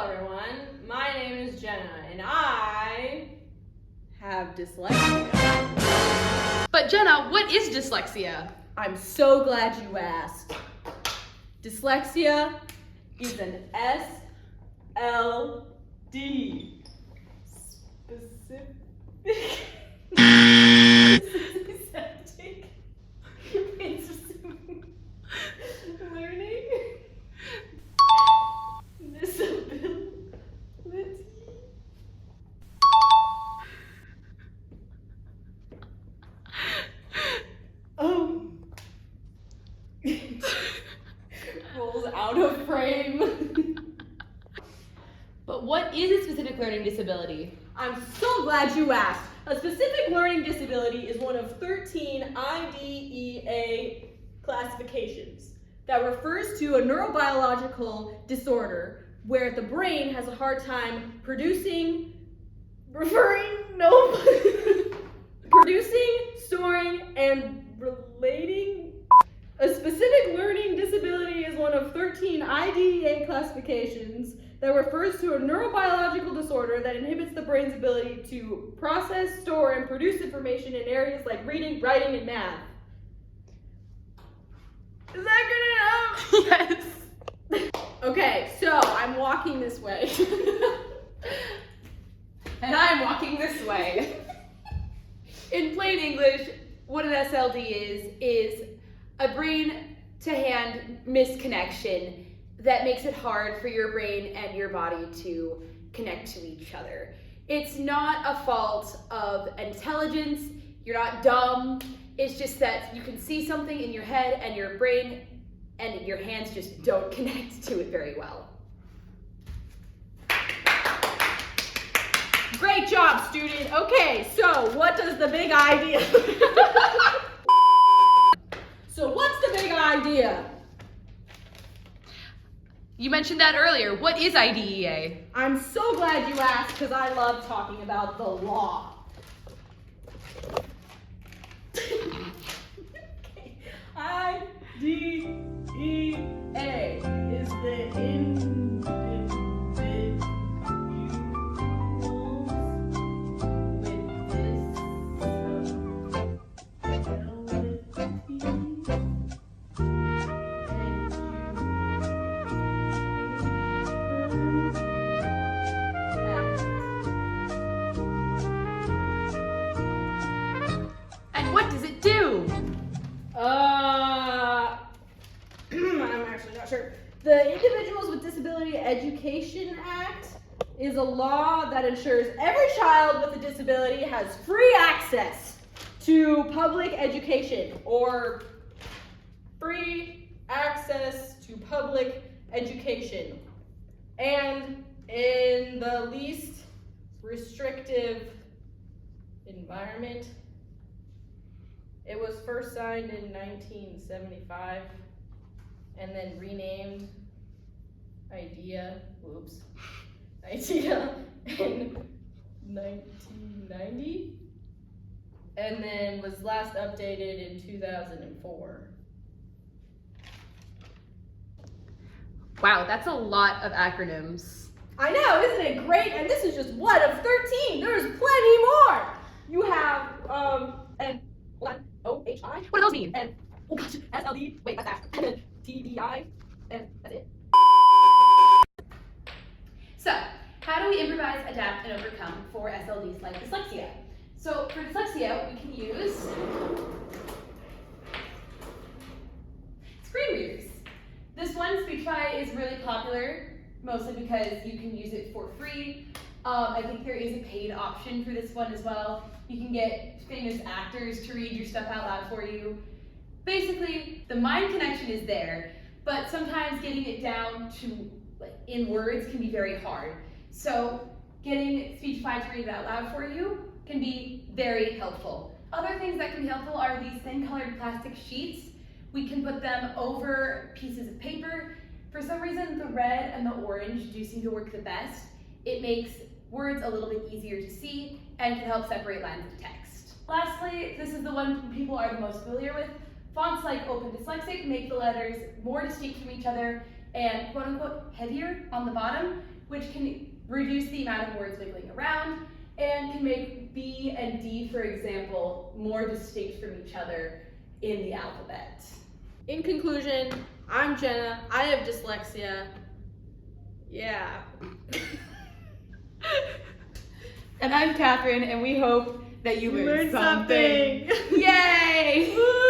everyone. My name is Jenna, and I have dyslexia. But Jenna, what is dyslexia? I'm so glad you asked. Dyslexia is an SLD. Specific learning disability. Rolls out of frame. But what is a specific learning disability? I'm so glad you asked. A specific learning disability is one of 13 IDEA classifications that refers to a neurobiological disorder where the brain has a hard time producing, storing, and relating. A specific learning disability is one of 13 IDEA classifications that refers to a neurobiological disorder that inhibits the brain's ability to process, store, and produce information in areas like reading, writing, and math. Is that good enough? Yes. Okay, so I'm walking this way. And I'm walking this way. In plain English, what an SLD is a brain-to-hand misconnection that makes it hard for your brain and your body to connect to each other. It's not a fault of intelligence, you're not dumb, it's just that you can see something in your head and your brain and your hands just don't connect to it very well. Great job, student. Okay, so what does the big idea? So what's the big idea? You mentioned that earlier. What is IDEA? I'm so glad you asked because I love talking about the law. IDEA is the individuals And what does it do? I'm actually not sure. The Individuals with Disability Education Act is a law that ensures every child with a disability has free access to public education, or free access to public education, and in the least restrictive environment. It was first signed in 1975 and then renamed IDEA in 1990, and then was last updated in 2004. Wow, that's a lot of acronyms. I know, isn't it great? And this is just one of 13. There's plenty more. You have OHI. What do those mean? And oh gosh, SLD. Wait, that's that. And then TDI, and that's it. So, how do we improvise, adapt, and overcome for SLDs like dyslexia? So, for dyslexia, we can use screen readers. This one, Speechify, is really popular, mostly because you can use it for free. I think there is a paid option for this one as well. You can get famous actors to read your stuff out loud for you. Basically, the mind connection is there, but sometimes getting it down to in words can be very hard. So getting Speechify to read it out loud for you can be very helpful. Other things that can be helpful are these thin colored plastic sheets. We can put them over pieces of paper. For some reason, the red and the orange do seem to work the best. It makes words a little bit easier to see and can help separate lines of text. Lastly, this is the one people are the most familiar with. Fonts like Open Dyslexic make the letters more distinct from each other and quote unquote heavier on the bottom, which can reduce the amount of words wiggling around and can make B and D, for example, more distinct from each other in the alphabet. In conclusion, I'm Jenna. I have dyslexia. Yeah. And I'm Catherine, and we hope that you learned something. Yay! Woo!